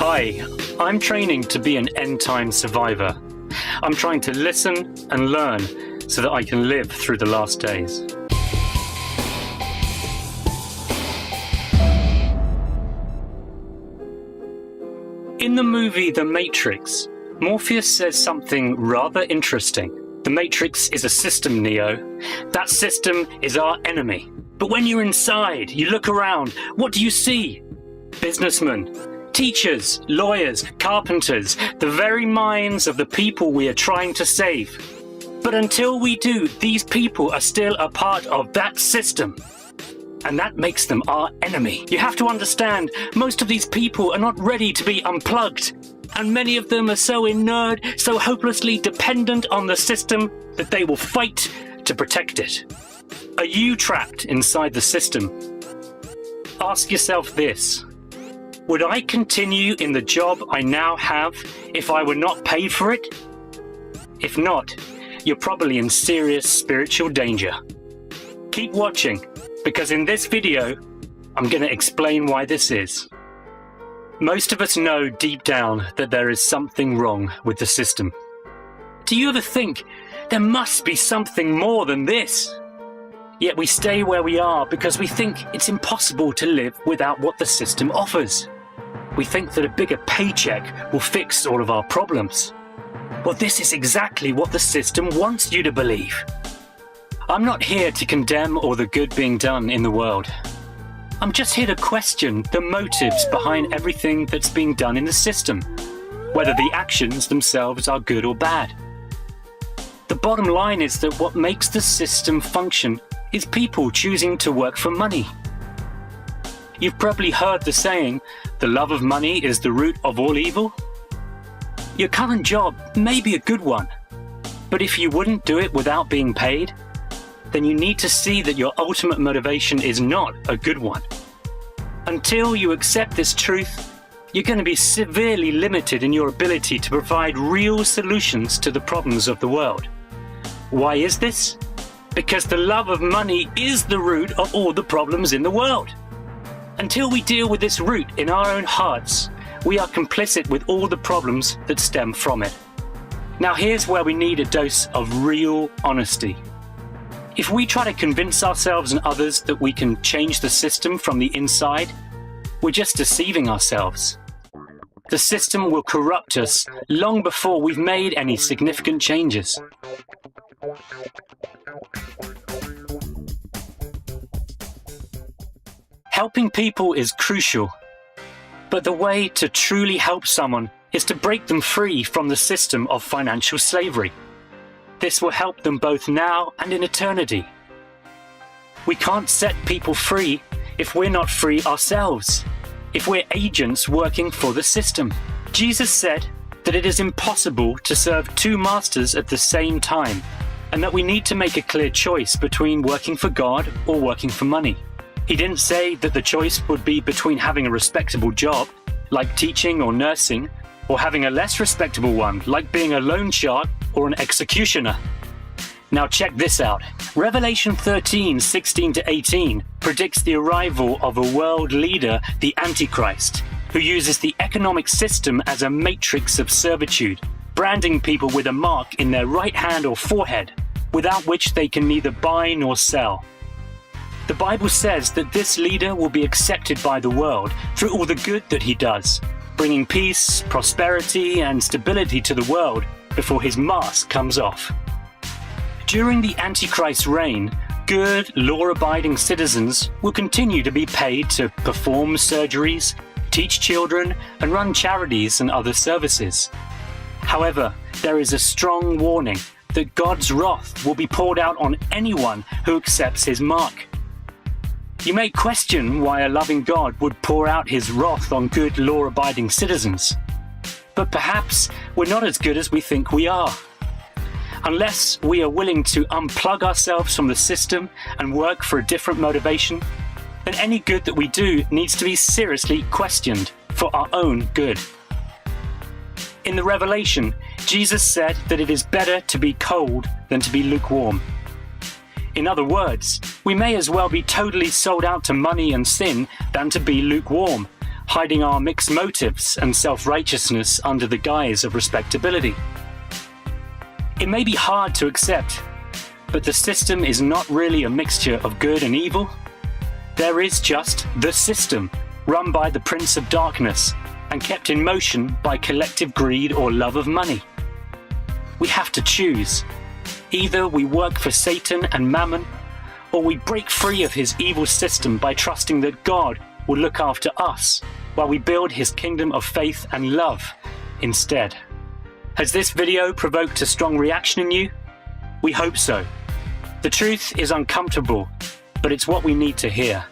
Hi, I'm training to be an end-time survivor. I'm trying to listen and learn so that I can live through the last days. In the movie The Matrix, Morpheus says something rather interesting. The Matrix is a system, Neo. That system is our enemy. But when you're inside, you look around, what do you see? Businessmen, teachers, lawyers, carpenters, the very minds of the people we are trying to save. But until we do, these people are still a part of that system. And that makes them our enemy. You have to understand, most of these people are not ready to be unplugged. And many of them are so inured, so hopelessly dependent on the system that they will fight to protect it. Are you trapped inside the system? Ask yourself this. Would I continue in the job I now have if I were not paid for it? If not, you're probably in serious spiritual danger. Keep watching, because in this video, I'm going to explain why this is. Most of us know deep down that there is something wrong with the system. Do you ever think there must be something more than this? Yet we stay where we are because we think it's impossible to live without what the system offers. We think that a bigger paycheck will fix all of our problems. Well, this is exactly what the system wants you to believe. I'm not here to condemn all the good being done in the world. I'm just here to question the motives behind everything that's being done in the system, whether the actions themselves are good or bad. The bottom line is that what makes the system function is people choosing to work for money. You've probably heard the saying, the love of money is the root of all evil. Your current job may be a good one, but if you wouldn't do it without being paid, then you need to see that your ultimate motivation is not a good one. Until you accept this truth, you're going to be severely limited in your ability to provide real solutions to the problems of the world. Why is this? Because the love of money is the root of all the problems in the world. Until we deal with this root in our own hearts, we are complicit with all the problems that stem from it. Now here's where we need a dose of real honesty. If we try to convince ourselves and others that we can change the system from the inside, we're just deceiving ourselves. The system will corrupt us long before we've made any significant changes. Helping people is crucial, but the way to truly help someone is to break them free from the system of financial slavery. This will help them both now and in eternity. We can't set people free if we're not free ourselves, if we're agents working for the system. Jesus said that it is impossible to serve two masters at the same time, and that we need to make a clear choice between working for God or working for money. He didn't say that the choice would be between having a respectable job, like teaching or nursing, or having a less respectable one, like being a loan shark or an executioner. Now check this out. Revelation 13:16-18 predicts the arrival of a world leader, the Antichrist, who uses the economic system as a matrix of servitude, branding people with a mark in their right hand or forehead, without which they can neither buy nor sell. The Bible says that this leader will be accepted by the world through all the good that he does, bringing peace, prosperity, and stability to the world before his mask comes off. During the Antichrist's reign, good, law-abiding citizens will continue to be paid to perform surgeries, teach children, and run charities and other services. However, there is a strong warning that God's wrath will be poured out on anyone who accepts his mark. You may question why a loving God would pour out his wrath on good, law-abiding citizens. But perhaps we're not as good as we think we are. Unless we are willing to unplug ourselves from the system and work for a different motivation, then any good that we do needs to be seriously questioned for our own good. In the Revelation, Jesus said that it is better to be cold than to be lukewarm. In other words, we may as well be totally sold out to money and sin than to be lukewarm, hiding our mixed motives and self-righteousness under the guise of respectability. It may be hard to accept, but the system is not really a mixture of good and evil. There is just the system, run by the Prince of Darkness and kept in motion by collective greed or love of money. We have to choose. Either we work for Satan and Mammon, or we break free of his evil system by trusting that God will look after us while we build his kingdom of faith and love instead. Has this video provoked a strong reaction in you? We hope so. The truth is uncomfortable, but it's what we need to hear.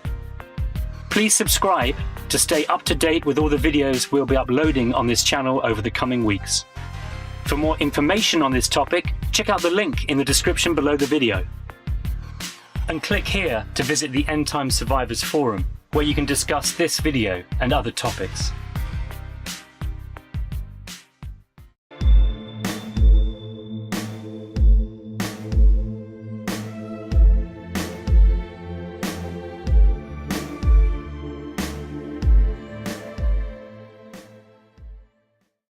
Please subscribe to stay up to date with all the videos we'll be uploading on this channel over the coming weeks. For more information on this topic, check out the link in the description below the video. And click here to visit the End Time Survivors Forum, where you can discuss this video and other topics.